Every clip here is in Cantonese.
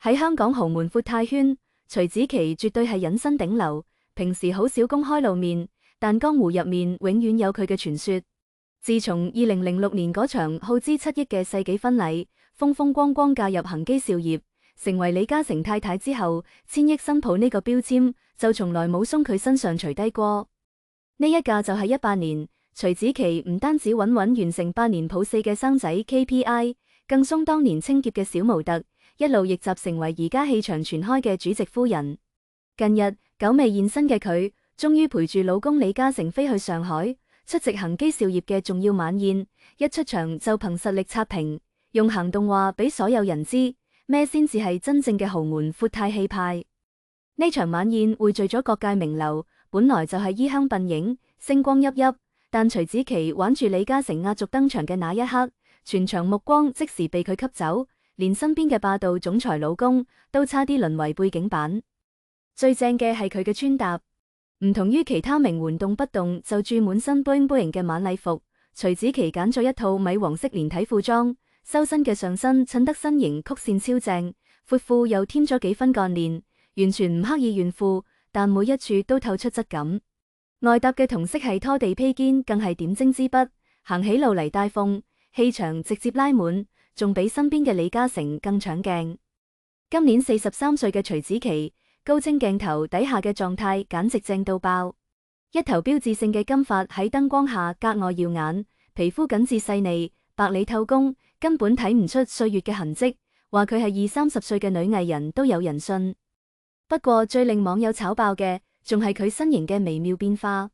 喺香港豪門闊太圈，徐子淇絕對係隱身頂流，平時好少公開露面，但江湖入面永遠有佢嘅傳說。自從2006年嗰場耗資7億嘅世紀婚禮，風風光光嫁入恒基兆業，成為李嘉誠太太之後，千億新抱呢個標籤就從來冇鬆佢身上除低過。呢一嫁就係18年，徐子淇唔單止穩穩完成8年抱4嘅生仔 KPI， 更鬆當年清潔嘅小模特，一路逆襲成為而家氣場全開嘅主席夫人。近日久未現身嘅佢，終於陪住老公李嘉誠飛去上海，出席恒基兆業嘅重要晚宴。一出場就憑實力刷屏，用行動話俾所有人知咩先至係真正嘅豪門闊太氣派。呢場晚宴匯聚咗各界名流，本來就係衣香鬢影，星光熠熠，但徐子淇挽住李嘉誠壓軸登場嘅那一刻，全場目光即時被佢吸走，連身邊嘅霸道總裁老公都差啲淪為背景板。最正嘅係佢嘅穿搭，唔同於其他名媛動不動就注滿身 bling bling 嘅晚禮服，徐子淇揀咗一套米黃色連體褲裝，修身嘅上身襯得身形曲線超正，闊褲又添咗幾分幹練，完全唔刻意炫富，但每一處都透出質感。外搭嘅同色系拖地披肩更係點睛之筆，行起路嚟帶風，氣場直接拉滿，仲比身邊嘅李嘉誠更搶鏡。今年43歲嘅徐子淇，高清鏡頭底下嘅狀態簡直正到爆，一頭標誌性嘅金髮喺燈光下格外耀眼，皮膚緊緻細膩，白裡透紅，根本睇唔出歲月嘅痕跡。話佢係20-30歲嘅女藝人都有人信。不過最令網友炒爆嘅，仲係佢身形嘅微妙變化。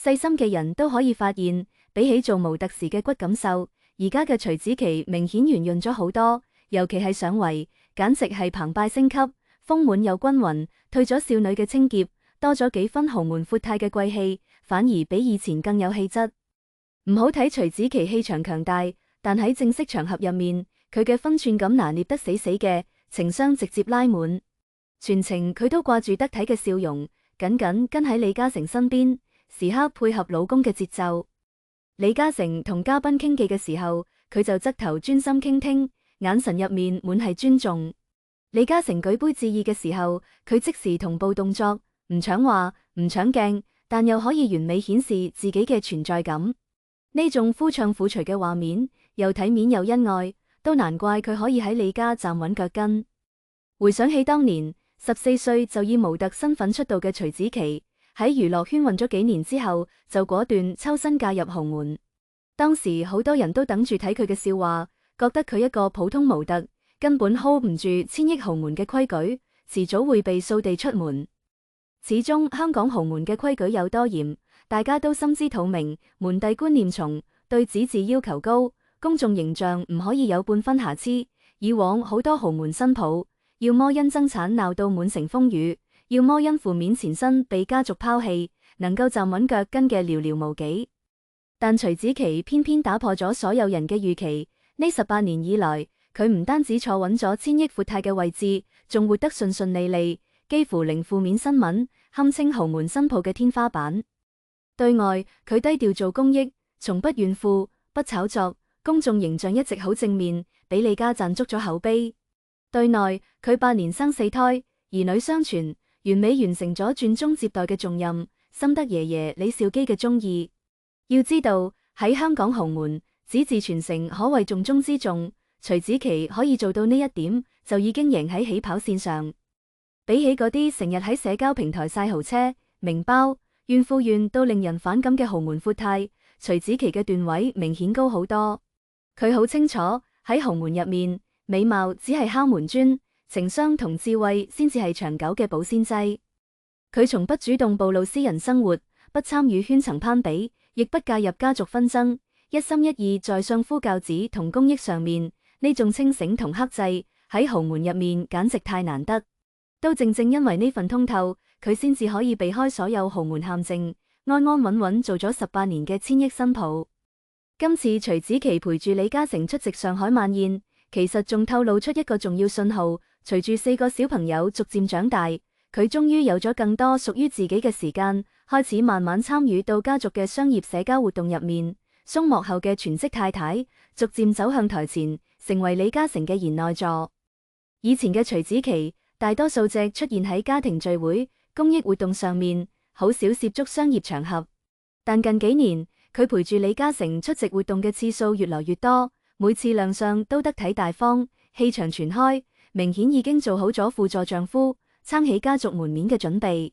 細心嘅人都可以發現，比起做模特時嘅骨感瘦，而家嘅徐子淇明顯圓潤咗好多，尤其係上圍，簡直係澎湃升級。豐滿又均勻，退咗少女嘅清潔，多咗幾分豪門闊太嘅貴氣，反而比以前更有氣質。唔好睇徐子淇氣場強大，但喺正式場合入面，佢嘅分寸感拿捏得死死嘅，情商直接拉滿。全程佢都掛住得體嘅笑容，緊緊跟喺李嘉誠身邊，時刻配合老公嘅節奏。李嘉誠同嘉賓傾偈嘅時候，佢就側頭專心傾聽，眼神入面滿係尊重。李嘉誠舉杯致意嘅時候，佢即時同步動作，唔搶話，唔搶鏡，但又可以完美顯示自己嘅存在感。呢種夫唱婦隨嘅畫面，又體面又恩愛，都難怪佢可以喺李家站穩腳跟。回想起當年14歲就以模特身份出道嘅徐子淇，喺娛樂圈混咗幾年之後，就果斷抽身嫁入豪門。當時好多人都等住睇佢嘅笑話，覺得佢一個普通模特，根本 hold 唔住千億豪門嘅規矩，遲早會被掃地出門。始終香港豪門嘅規矩有多嚴，大家都心知肚明，門第觀念重，對子嗣要求高，公眾形象唔可以有半分瑕疵。以往好多豪門新抱，要麼因爭產鬧到滿城風雨，要麼因負面前身被家族拋棄，能夠站穩腳跟嘅寥寥無幾。但徐子淇偏偏打破咗所有人嘅預期，呢18年以來，佢唔單止坐穩咗千億闊太嘅位置，仲活得順順利利，幾乎零負面新聞，堪稱豪門新抱嘅天花板。對外，佢低調做公益，從不炫富，不炒作，公眾形象一直好正面，俾李家賺足咗口碑。對內，佢8年生4胎，兒女雙全，完美完成咗傳宗接代嘅重任，深得爺爺李兆基嘅中意。要知道，喺香港豪門，子嗣傳承可謂重中之重。徐子淇可以做到呢一點，就已經贏喺起跑線上。比起嗰啲成日喺社交平台曬豪車、名包、炫富炫到令人反感嘅豪門闊太，徐子淇嘅段位明顯高好多。佢好清楚喺豪門入面，美貌只係敲門磚，情商同智慧先至係長久嘅保鮮劑。佢從不主動暴露私人生活，不參與圈層攀比，亦不介入家族紛爭，一心一意在相夫教子同公益上面。呢種清醒同克制喺豪門入面簡直太難得，都正正因為呢份通透，佢先至可以避開所有豪門陷阱，安安穩穩做咗18年嘅千億新抱。今次徐子淇陪住李嘉誠出席上海晚宴，其實仲透露出一個重要信號，隨住4個小朋友逐漸長大，佢終於有咗更多屬於自己嘅時間，開始慢慢參與到家族嘅商業社交活動入面。鬆幕後嘅全職太太，逐漸走向台前，成為李嘉誠嘅賢內助。以前嘅徐子淇，大多數只出現喺家庭聚會、公益活動上面，好少涉足商業場合。但近幾年，佢陪住李嘉誠出席活動嘅次數越來越多，每次亮相都得體大方，氣場全開，明顯已經做好咗輔助丈夫撐起家族門面嘅準備。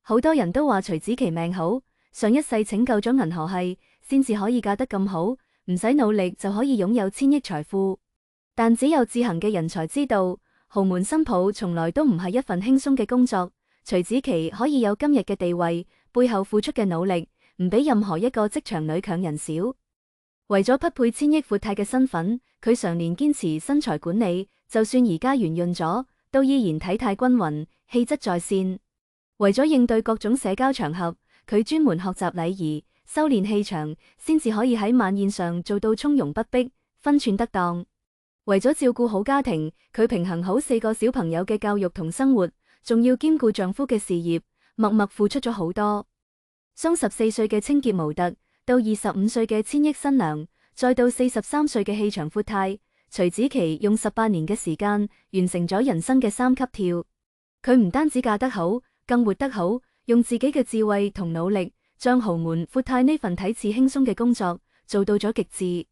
好多人都話徐子淇命好，上一世拯救咗銀河系，先至可以嫁得咁好，唔使努力就可以擁有千億財富。但只有自行嘅人才知道，豪門新抱從來都唔係一份輕鬆嘅工作。徐子淇可以有今日嘅地位，背後付出嘅努力，唔比任何一個職場女強人少。為咗匹配千億闊太嘅身份，佢常年堅持身材管理，就算而家圓潤咗，都依然體態均勻，氣質在線。為咗應對各種社交場合，佢專門學習禮儀，修煉氣場，先至可以喺晚宴上做到從容不迫，分寸得當。為咗照顧好家庭，佢平衡好4個小朋友嘅教育同生活，仲要兼顧丈夫嘅事業，默默付出咗好多。從14歲嘅清潔模特，到25歲嘅千億新娘，再到43歲嘅氣場闊太，徐子淇用18年嘅時間完成咗人生嘅3級跳。佢唔單止嫁得好，更活得好，用自己嘅智慧同努力，將豪門闊太呢份睇似輕鬆嘅工作做到咗極致。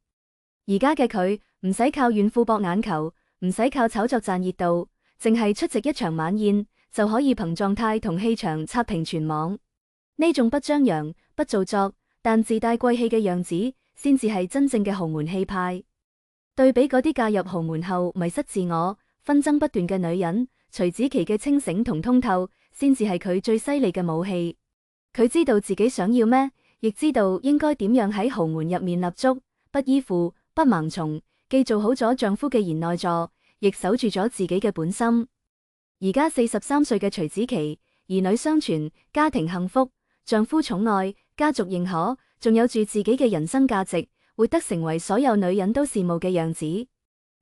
而家嘅佢唔使靠炫富博眼球，唔使靠炒作賺熱度，淨係出席一場晚宴就可以憑狀態同氣場刷屏全網。呢種不張揚、不做作，但自帶貴氣嘅樣子，先至係真正嘅豪門氣派。對比嗰啲嫁入豪門後迷失自我、紛爭不斷嘅女人，徐子淇嘅清醒同通透，先至係佢最犀利嘅武器。佢知道自己想要咩，亦知道應該點樣喺豪門入面立足，不依附，不盲從，既做好咗丈夫嘅賢內助，亦守住咗自己嘅本心。而家43歲嘅徐子淇，兒女雙全，家庭幸福，丈夫寵愛，家族認可，仲有住自己嘅人生價值，活得成為所有女人都羨慕嘅樣子。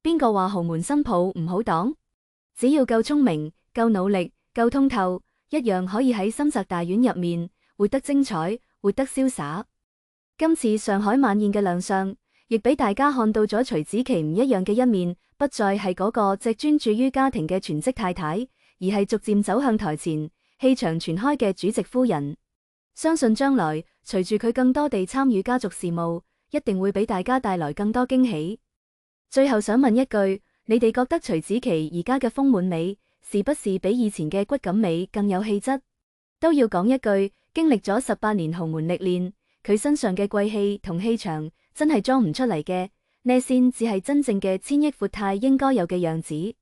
邊個話豪門新抱唔好擋？只要夠聰明、夠努力、夠通透，一樣可以喺深宅大院入面活得精彩，活得瀟灑。今次上海晚宴嘅亮相，亦俾大家看到咗徐子淇唔一樣嘅一面，不再係嗰個只專注於家庭嘅全職太太，而係逐漸走向台前，氣場全開嘅主席夫人。相信將來隨住佢更多地參與家族事務，一定會俾大家帶來更多驚喜。最後想問一句，你哋覺得徐子淇而家嘅豐滿美，是不是比以前嘅骨感美更有氣質？都要講一句，經歷咗18年豪門歷練，佢身上嘅貴氣同氣場真係裝唔出嚟嘅，呢先至係真正嘅千億闊太應該有嘅樣子。